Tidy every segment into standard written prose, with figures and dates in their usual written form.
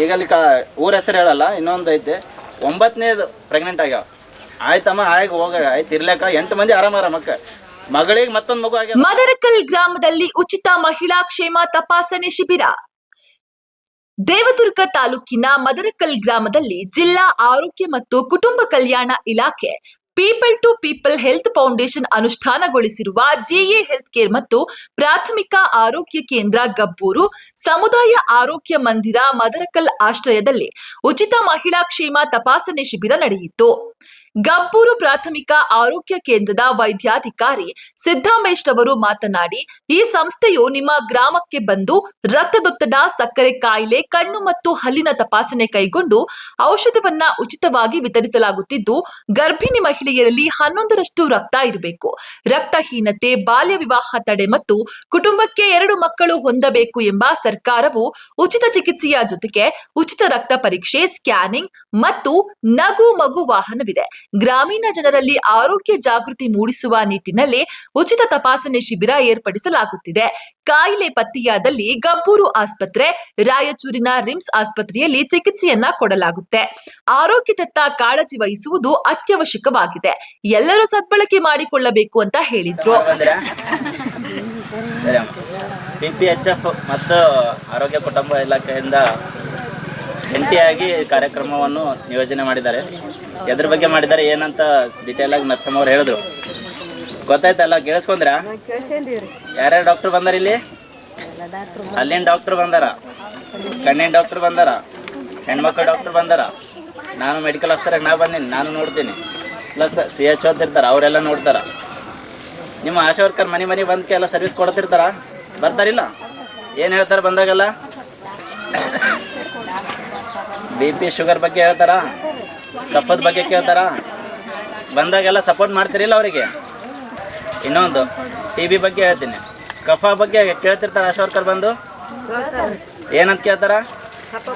ಈಗ ಅಲ್ಲಿ ಊರ ಹೆಸರು ಹೇಳಲ್ಲ, ಇನ್ನೊಂದು ಐತೆ 9ನೇದು ಪ್ರೆಗ್ನೆಂಟ್ ಆಗ್ಯಾವ. ಆಯ್ತಮ್ಮ ಹೋಗ ಆಯ್ತು ಇರ್ಲಕ್ಕ 8 ಮಂದಿ ಆರಾಮಕ್ಕ, ಮಗಳಿಗೆ ಮತ್ತೊಂದು ಮಗು ಆಗ್ಯಾವ. ಮದರಕಲ್ ಗ್ರಾಮದಲ್ಲಿ ಉಚಿತ ಮಹಿಳಾ ಕ್ಷೇಮ ತಪಾಸಣೆ ಶಿಬಿರ. ದೇವದುರ್ಗ ತಾಲೂಕಿನ ಮದರಕಲ್ ಗ್ರಾಮದಲ್ಲಿ ಜಿಲ್ಲಾ ಆರೋಗ್ಯ ಮತ್ತು ಕುಟುಂಬ ಕಲ್ಯಾಣ ಇಲಾಖೆ people to people health foundation ಅನುಷ್ಠಾನಗೊಳಿಸಿರುವ ಜಿಎ ಹೆಲ್ತ್ ಕೇರ್ ಮತ್ತು ಪ್ರಾಥಮಿಕ ಆರೋಗ್ಯ ಕೇಂದ್ರ ಗಬ್ಬೂರು, ಸಮುದಾಯ ಆರೋಗ್ಯ ಮಂದಿರ ಮದರಕಲ್ ಆಶ್ರಯದಲ್ಲಿ ಉಚಿತ ಮಹಿಳಾ ಕ್ಷೇಮ ತಪಾಸಣೆ ಶಿಬಿರ ನಡೆಯಿತು. ಗಬ್ಬೂರು ಪ್ರಾಥಮಿಕ ಆರೋಗ್ಯ ಕೇಂದ್ರದ ವೈದ್ಯಾಧಿಕಾರಿ ಸಿದ್ದಮೇಶ್ ರವರು ಮಾತನಾಡಿ, ಈ ಸಂಸ್ಥೆಯು ನಿಮ್ಮ ಗ್ರಾಮಕ್ಕೆ ಬಂದು ರಕ್ತದೊತ್ತಡ, ಸಕ್ಕರೆ ಕಾಯಿಲೆ, ಕಣ್ಣು ಮತ್ತು ಹಲ್ಲಿನ ತಪಾಸಣೆ ಕೈಗೊಂಡು ಔಷಧವನ್ನ ಉಚಿತವಾಗಿ ವಿತರಿಸಲಾಗುತ್ತಿದ್ದು, ಗರ್ಭಿಣಿ ಮಹಿಳೆಯರಲ್ಲಿ 11ರಷ್ಟು ರಕ್ತ ಇರಬೇಕು, ರಕ್ತಹೀನತೆ, ಬಾಲ್ಯ ವಿವಾಹ ತಡೆ ಮತ್ತು ಕುಟುಂಬಕ್ಕೆ 2 ಮಕ್ಕಳು ಹೊಂದಬೇಕು ಎಂಬ ಸರ್ಕಾರವು ಉಚಿತ ಚಿಕಿತ್ಸೆಯ ಜೊತೆಗೆ ಉಚಿತ ರಕ್ತ ಪರೀಕ್ಷೆ, ಸ್ಕ್ಯಾನಿಂಗ್ ಮತ್ತು ನಗು ಮಗು ವಾಹನವಿದೆ. ಗ್ರಾಮೀಣ ಜನರಲ್ಲಿ ಆರೋಗ್ಯ ಜಾಗೃತಿ ಮೂಡಿಸುವ ನಿಟ್ಟಿನಲ್ಲಿ ಉಚಿತ ತಪಾಸಣೆ ಶಿಬಿರ ಏರ್ಪಡಿಸಲಾಗುತ್ತಿದೆ. ಕಾಯಿಲೆ ಪತ್ತೆಯಾದಲ್ಲಿ ಗಬ್ಬೂರು ಆಸ್ಪತ್ರೆ, ರಾಯಚೂರಿನ ರಿಮ್ಸ್ ಆಸ್ಪತ್ರೆಯಲ್ಲಿ ಚಿಕಿತ್ಸೆಯನ್ನ ಕೊಡಲಾಗುತ್ತೆ. ಆರೋಗ್ಯದತ್ತ ಕಾಳಜಿ ವಹಿಸುವುದು ಅತ್ಯವಶ್ಯಕವಾಗಿದೆ. ಎಲ್ಲರೂ ಸದ್ಬಳಕೆ ಮಾಡಿಕೊಳ್ಳಬೇಕು ಅಂತ ಹೇಳಿದ್ರು. PPHF ಮತ್ತು ಆರೋಗ್ಯ ಕುಟುಂಬ ಇಲಾಖೆಯಿಂದ ಜಂಟಿಯಾಗಿ ಕಾರ್ಯಕ್ರಮವನ್ನು ನಿಯೋಜನೆ ಮಾಡಿದ್ದಾರೆ. ಎದ್ರ ಬಗ್ಗೆ ಮಾಡಿದ್ದಾರೆ ಏನಂತ ಡಿಟೇಲ್ ಆಗಿ ನರ್ಸಮ್ಮ ಅವ್ರು ಹೇಳಿದ್ರು. ಗೊತ್ತಾಯ್ತಲ್ಲ? ಕೇಳಿಸ್ಕೊಂಡ್ರ? ಯಾರ್ಯಾರು ಡಾಕ್ಟರ್ ಬಂದಾರ ಇಲ್ಲಿ? ಅಲ್ಲಿನ ಡಾಕ್ಟರ್ ಬಂದಾರ, ಕಣ್ಣಿನ ಡಾಕ್ಟರ್ ಬಂದಾರ, ಹೆಣ್ಮಕ್ಳು ಡಾಕ್ಟರ್ ಬಂದಾರ. ನಾನು ಮೆಡಿಕಲ್ ಆಫೀಸರಾಗಿ ನಾ ಬಂದೀನಿ, ನಾನು ನೋಡ್ತೀನಿ. ಪ್ಲಸ್ CH ಓದ್ತಿರ್ತಾರೆ, ಅವರೆಲ್ಲ ನೋಡ್ತಾರೆ. ನಿಮ್ಮ ಆಶಾ ವರ್ಕರ್ ಮನೆ ಬಂದಕ್ಕೆ ಎಲ್ಲ ಸರ್ವಿಸ್ ಕೊಡ್ತಿರ್ತಾರ, ಬರ್ತಾರಿಲ್ಲ? ಏನು ಹೇಳ್ತಾರೆ ಬಂದಾಗಲ್ಲ? BP ಶುಗರ್ ಬಗ್ಗೆ ಹೇಳ್ತಾರ, ಕಫದ ಬಗ್ಗೆ ಕೇಳ್ತಾರ, ಬಂದಾಗೆಲ್ಲ ಸಪೋರ್ಟ್ ಮಾಡ್ತಿರಿಲ್ಲ ಅವರಿಗೆ. ಇನ್ನೊಂದು TB ಬಗ್ಗೆ ಹೇಳ್ತೀನಿ, ಕಫ ಬಗ್ಗೆ ಕೇಳ್ತಿರ್ತಾರೆ ಆಶಾ ವರ್ಕರ್ ಬಂದು ಏನಂತ ಕೇಳ್ತಾರ? ಕಫ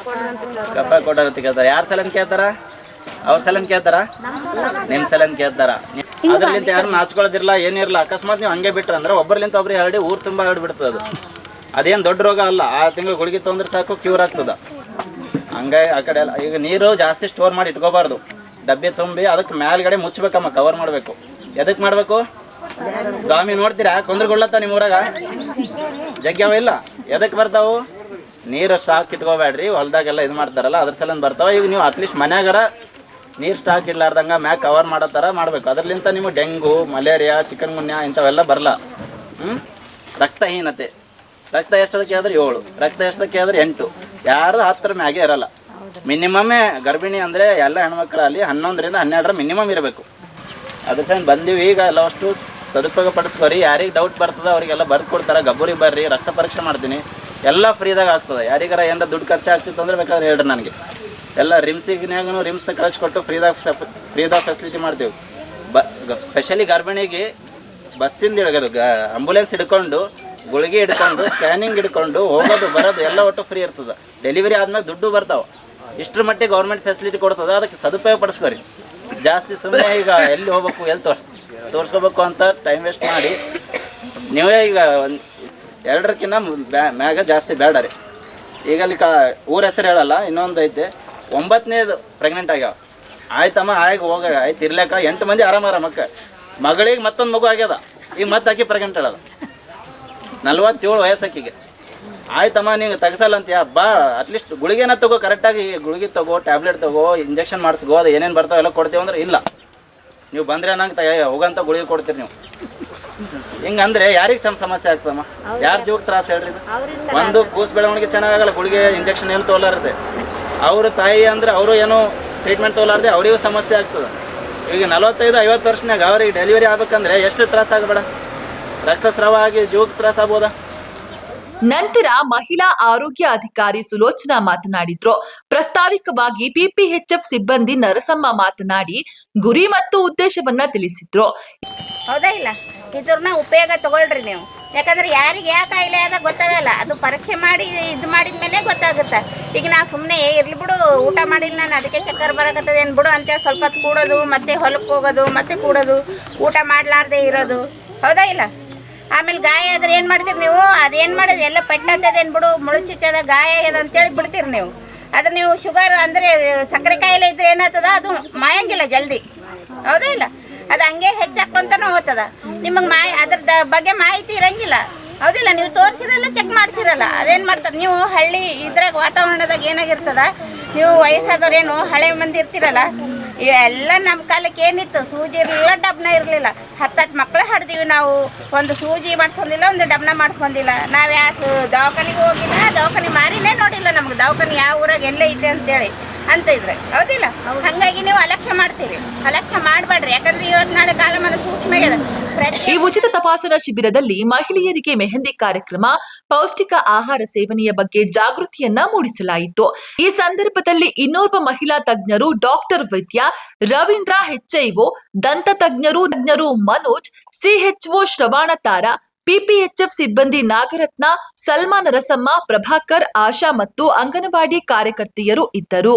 ಕೊಡೋರು ಅಂತ ಕೇಳ್ತಾರೆ. ಯಾರ ಸಲ ಅಂತ ಕೇಳ್ತಾರ? ಅವ್ರ ಸಲ ಅಂತ ಕೇಳ್ತಾರ, ನಿಮ್ಮ ಸಲ ಅಂತ ಕೇಳ್ತಾರ. ಅದ್ರಲ್ಲಿಂತ ಯಾರು ನಾಚ್ಕೊಳ್ಳೋದಿಲ್ಲ, ಏನಿರಲ್ಲ. ಅಕಸ್ಮಾತ್ ನೀವು ಹಂಗೆ ಬಿಟ್ರೆ ಅಂದ್ರೆ ಒಬ್ಬರ್ಲಿಂತ ಒಬ್ರಿಗೆ ಹರಡಿ ಊರು ತುಂಬ ಹರಡಿಬಿಡ್ತದೆ. ಅದು ಅದೇನು ದೊಡ್ಡ ರೋಗ ಅಲ್ಲ. 6 ತಿಂಗಳು ಗುಳಿಗೆ ತೊಂದ್ರೆ ಸಾಕು, ಕ್ಯೂರ್ ಆಗ್ತದೆ. ಹಂಗಾಗಿ ಆ ಕಡೆ ಎಲ್ಲ ಈಗ ನೀರು ಜಾಸ್ತಿ ಸ್ಟೋರ್ ಮಾಡಿ ಇಟ್ಕೋಬಾರ್ದು. ಡಬ್ಬಿ ತುಂಬಿ ಅದಕ್ಕೆ ಮೇಲ್ಗಡೆ ಮುಚ್ಚಬೇಕಮ್ಮ, ಕವರ್ ಮಾಡಬೇಕು. ಎದಕ್ಕೆ ಮಾಡಬೇಕು? ಗಾಮಿ ನೋಡ್ತೀರಾ ಕೊಂದ್ರಗೊಳ್ಳತ್ತ ನಿಮ್ಮ ಊರಾಗ? ಜಗ್ಗ್ಯಾವ ಇಲ್ಲ? ಎದಕ್ಕೆ ಬರ್ತಾವು? ನೀರು ಸ್ಟಾಕ್ ಇಟ್ಕೋಬೇಡ್ರಿ. ಹೊಲ್ದಾಗೆಲ್ಲ ಇದು ಮಾಡ್ತಾರಲ್ಲ, ಅದ್ರ ಸಲ ಬರ್ತಾವ. ಈಗ ನೀವು ಅಟ್ಲೀಸ್ಟ್ ಮನ್ಯಾಗಾರ ನೀರು ಸ್ಟಾಕ್ ಇಡ್ಲಾರ್ದಂಗೆ ಮ್ಯಾಗ ಕವರ್ ಮಾಡೋ ಥರ ಮಾಡಬೇಕು. ಅದರ್ಲಿಂತ ನಿಮಗೆ ಡೆಂಗು, ಮಲೇರಿಯಾ, ಚಿಕನ್ ಗುನ್ಯಾ ಇಂಥವೆಲ್ಲ ಬರಲ್ಲ. ರಕ್ತಹೀನತೆ, ರಕ್ತ ಎಷ್ಟದಕ್ಕೆ ಆದ್ರೆ 7, ರಕ್ತ ಎಷ್ಟದಕ್ಕೆ ಆದ್ರೆ 8, ಯಾರು 10 ಮ್ಯಾಗೆ ಇರಲ್ಲ. ಮಿನಿಮಮ್ಮೇ ಗರ್ಭಿಣಿ ಅಂದರೆ ಎಲ್ಲ ಹೆಣ್ಮಕ್ಳಲ್ಲಿ 11ರಿಂದ 12 ಮಿನಿಮಮ್ ಇರಬೇಕು. ಅದ್ರ ಸಲ ಬಂದೀವಿ. ಈಗ ಎಲ್ಲ ಅಷ್ಟು ಸದುಪಯೋಗ ಪಡಿಸ್ಕೋರಿ. ಯಾರಿಗೆ ಡೌಟ್ ಬರ್ತದೆ ಅವರಿಗೆಲ್ಲ ಬರ್ದು ಕೊಡ್ತಾರೆ. ಗಬ್ಬೂರಿಗೆ ಬರ್ರಿ, ರಕ್ತ ಪರೀಕ್ಷೆ ಮಾಡ್ತೀನಿ, ಎಲ್ಲ ಫ್ರೀದಾಗ ಆಗ್ತದೆ. ಯಾರಿಗಾರ ಏನಾರ ದುಡ್ಡು ಖರ್ಚಾಗ್ತಿತ್ತು ಅಂದರೆ ಬೇಕಾದ್ರೆ ಹೇಳ್ರಿ ನನಗೆ. ಎಲ್ಲ ರಿಮ್ಸಿಗ್ನಾಗೂ ರಿಮ್ಸ್ ಕಳಿಸ್ಕೊಟ್ಟು ಫ್ರೀದಾಗ ಫೆಸಿಲಿಟಿ ಮಾಡ್ತೀವಿ. ಸ್ಪೆಷಲಿ ಗರ್ಭಿಣಿಗೆ ಬಸ್ಸಿಂದ ಇಳಗೋದು, ಆಂಬುಲೆನ್ಸ್ ಹಿಡ್ಕೊಂಡು, ಗುಳಿಗೆ ಹಿಡ್ಕೊಂಡು, ಸ್ಕ್ಯಾನಿಂಗ್ ಹಿಡ್ಕೊಂಡು ಹೋಗೋದು ಬರೋದು ಎಲ್ಲ ಒಟ್ಟು ಫ್ರೀ ಇರ್ತದೆ. ಡೆಲಿವರಿ ಆದ್ಮೇಲೆ ದುಡ್ಡು ಬರ್ತಾವೆ. ಇಷ್ಟರ ಮಟ್ಟಿಗೆ ಗೌರ್ಮೆಂಟ್ ಫೆಸಿಲಿಟಿ ಕೊಡ್ತದೆ. ಅದಕ್ಕೆ ಸದುಪಯೋಗ ಪಡಿಸ್ಕೊರಿ. ಜಾಸ್ತಿ ಸುಮ್ಮನೆ ಈಗ ಎಲ್ಲಿ ಹೋಗ್ಬೇಕು, ಎಲ್ಲಿ ತೋರಿಸ್ಕೋಬೇಕು ಅಂತ ಟೈಮ್ ವೇಸ್ಟ್ ಮಾಡಿ ನೀವೇ ಈಗ 2ಕ್ಕಿಂತ ಮ್ಯಾಗ ಜಾಸ್ತಿ ಬೇಡ ರೀ. ಈಗ ಅಲ್ಲಿ ಊರ ಹೆಸರು ಹೇಳಲ್ಲ, ಇನ್ನೊಂದು ಐತೆ 9ನೇದು ಪ್ರೆಗ್ನೆಂಟ್ ಆಗ್ಯಾವ. ಆಯ್ತಮ್ಮ ಹೋಗ ಆಯ್ತು ಇರ್ಲಕ್ಕ 8 ಮಂದಿ ಆರಾಮಕ್ಕ, ಮಗಳಿಗೆ ಮತ್ತೊಂದು ಮಗು ಆಗ್ಯದ. ಈಗ ಮತ್ತೆ ಆಕಿ ಪ್ರೆಗ್ನೆಂಟ್ ಹೇಳೋದು, 47 ವಯಸ್ಸಾಕಿಗೆ. ಆಯ್ತಮ್ಮ ನೀವು ತೆಗ್ಸಲ್ಲ ಅಂತೀಯ, ಬಾ ಅಟ್ಲೀಸ್ಟ್ ಗುಳಿಗೆನ ತಗೋ, ಕರೆಕ್ಟಾಗಿ ಗುಳಿಗೆ ತಗೋ, ಟ್ಯಾಬ್ಲೆಟ್ ತಗೋ, ಇಂಜೆಕ್ಷನ್ ಮಾಡಿಸ್ಗೋ, ಅದು ಏನೇನು ಬರ್ತಾವೆ ಎಲ್ಲ ಕೊಡ್ತೀವಿ ಅಂದ್ರೆ ಇಲ್ಲ. ನೀವು ಬಂದರೆ ನಂಗೆ ಹೋಗಂತ ಗುಳಿಗೆ ಕೊಡ್ತೀರಿ ನೀವು. ಹಿಂಗಂದ್ರೆ ಯಾರಿಗೆ ಸಮಸ್ಯೆ ಆಗ್ತದಮ್ಮ? ಯಾರ ಜೀವಕ್ಕೆ ತ್ರಾಸ ಹೇಳ್ರಿ? ಒಂದು ಕೂಸು ಬೆಳವಣಿಗೆ ಚೆನ್ನಾಗಲ್ಲ, ಗುಳಿಗೆ ಇಂಜೆಕ್ಷನ್ ಏನು ತೋಲಾರದೆ. ಅವ್ರ ತಾಯಿ ಅಂದರೆ ಅವರು ಏನೋ ಟ್ರೀಟ್ಮೆಂಟ್ ತೋಲಾರದೆ ಅವರಿಗೂ ಸಮಸ್ಯೆ ಆಗ್ತದೆ. ಈಗ 45-50 ವರ್ಷನಾಗ ಅವ್ರಿಗೆ ಡೆಲಿವರಿ ಆಗ್ಬೇಕಂದ್ರೆ ಎಷ್ಟು ತ್ರಾಸ ಆಗಬೇಡ? ರಕ್ತಸ್ರಾವ ಆಗಿ ಜೀವಕ್ಕೆ ತ್ರಾಸ ಆಗ್ಬೋದಾ? ನಂತರ ಮಹಿಳಾ ಆರೋಗ್ಯ ಅಧಿಕಾರಿ ಸುಲೋಚನಾ ಮಾತನಾಡಿದ್ರು. ಪ್ರಾಸ್ತಾವಿಕವಾಗಿ PPHF ಸಿಬ್ಬಂದಿ ನರಸಮ್ಮ ಮಾತನಾಡಿ ಗುರಿ ಮತ್ತು ಉದ್ದೇಶವನ್ನ ತಿಳಿಸಿದ್ರು. ಹೌದಾ ಇಲ್ಲ? ಇದ್ರನ್ನ ಉಪಯೋಗ ತಗೊಳ್ರಿ ನೀವು. ಯಾಕಂದ್ರೆ ಯಾರಿಗೆ ಯಾವ ಕಾಯಿಲೆ ಆದ ಗೊತ್ತಾಗಲ್ಲ. ಅದು ಪರೀಕ್ಷೆ ಮಾಡಿ ಇದು ಮಾಡಿದ್ಮೇಲೆ ಗೊತ್ತಾಗುತ್ತೆ. ಈಗ ನಾವು ಸುಮ್ಮನೆ ಇರ್ಲಿ ಬಿಡು, ಊಟ ಮಾಡಿಲ್ಲ ನಾನು ಅದಕ್ಕೆ ಚಕ್ಕರ್ ಬರಕತ್ತದ ಏನು ಬಿಡು ಅಂತೇಳಿ ಸ್ವಲ್ಪ ಹೊತ್ತು ಕೂಡೋದು, ಮತ್ತೆ ಹೊಲಕ್ಕೆ ಹೋಗೋದು, ಮತ್ತೆ ಕೂಡೋದು, ಊಟ ಮಾಡಲಾರ್ದೆ ಇರೋದು. ಹೌದಾ ಇಲ್ಲ? ಆಮೇಲೆ ಗಾಯ ಆದ್ರೆ ಏನು ಮಾಡ್ತೀರಿ ನೀವು? ಅದೇನು ಮಾಡೋದು? ಎಲ್ಲ ಪೆಟ್ಟಾಗ್ತದೇನು ಬಿಡು, ಮುಳುಚಿಚ್ಚದ ಗಾಯ ಆಗ್ಯದ ಅಂತೇಳಿ ಬಿಡ್ತೀರಿ ನೀವು. ಅದು ನೀವು ಶುಗರ್ ಅಂದರೆ ಸಕ್ಕರೆ ಕಾಯಿಲೆ ಇದ್ರೆ ಏನಾಗ್ತದ ಅದು ಮಾಯಂಗಿಲ್ಲ ಜಲ್ದಿ, ಹೌದಾ ಇಲ್ಲ? ಅದು ಹಂಗೆ ಹೆಚ್ಚಾಕೊಂತಾನು ಹೋಗ್ತದ. ನಿಮಗೆ ಅದ್ರ ಬಗ್ಗೆ ಮಾಹಿತಿ ಇರಂಗಿಲ್ಲ, ಹೌದಿಲ್ಲ? ನೀವು ತೋರಿಸಿರಲ್ಲ, ಚೆಕ್ ಮಾಡಿಸಿರಲ್ಲ. ಅದೇನು ಮಾಡ್ತದೆ, ನೀವು ಹಳ್ಳಿ ಇದ್ರಾಗ ವಾತಾವರಣದಾಗ ಏನಾಗಿರ್ತದ, ನೀವು ವಯಸ್ಸಾದವ್ರೇನು ಹಳೆ ಮಂದಿ ಇರ್ತಿರಲ್ಲ, ಇವೆಲ್ಲ ನಮ್ಮ ಕಾಲಕ್ಕೆ ಏನಿತ್ತು, ಸೂಜಿ ಇರಲಿಲ್ಲ, ಡಬ್ನ ಇರಲಿಲ್ಲ. 10 ಮಕ್ಕಳು ಹಾಡ್ತೀವಿ ನಾವು, ಒಂದು ಸೂಜಿ ಮಾಡಿಸ್ಕೊಂಡಿಲ್ಲ, ಒಂದು ಡಬ್ನ ಮಾಡಿಸ್ಕೊಂಡಿಲ್ಲ. ನಾವು ದವಾಖಾನಿಗೆ ಹೋಗಿಲ್ಲ, ದವಾಖಾನೆ ಮಾರಿನೇ ನೋಡಿಲ್ಲ, ನಮ್ಗೆ ದವಾಖಾನೆ ಯಾವ ಊರಾಗ ಎಲ್ಲೇ ಐತೆ ಅಂತೇಳಿ ಅಂತ ಇದ್ರೆ, ಹೌದಿಲ್ಲ? ಹಾಗಾಗಿ ನೀವು ಅಲಕ್ಷ್ಯ ಮಾಡ್ತೀರಿ. ಅಲಕ್ಷ್ಯ ಮಾಡಬೇಡ್ರಿ, ಯಾಕಂದ್ರೆ ಇವತ್ತು ನಾಳೆ ಕಾಲಮಾನ ಸೂಕ್ಷ್ಮ ಇದೆ. ಈ ಉಚಿತ ತಪಾಸಣಾ ಶಿಬಿರದಲ್ಲಿ ಮಹಿಳೆಯರಿಗೆ ಮೆಹಂದಿ ಕಾರ್ಯಕ್ರಮ, ಪೌಷ್ಟಿಕ ಆಹಾರ ಸೇವನೆಯ ಬಗ್ಗೆ ಜಾಗೃತಿಯನ್ನ ಮೂಡಿಸಲಾಯಿತು. ಈ ಸಂದರ್ಭದಲ್ಲಿ ಇನ್ನೋರ್ವ ಮಹಿಳಾ ತಜ್ಞರು ಡಾಕ್ಟರ್ ವೈದ್ಯ ರವೀಂದ್ರ, HIO ದಂತ ತಜ್ಞರು ಮನೋಜ್, CHO ಶ್ರವಣ ತಾರ, PPHF ಸಿಬ್ಬಂದಿ ನಾಗರತ್ನ, ಸಲ್ಮಾನ್ ರಸಮ್ಮ, ಪ್ರಭಾಕರ್, ಆಶಾ ಮತ್ತು ಅಂಗನವಾಡಿ ಕಾರ್ಯಕರ್ತೆಯರು ಇದ್ದರು.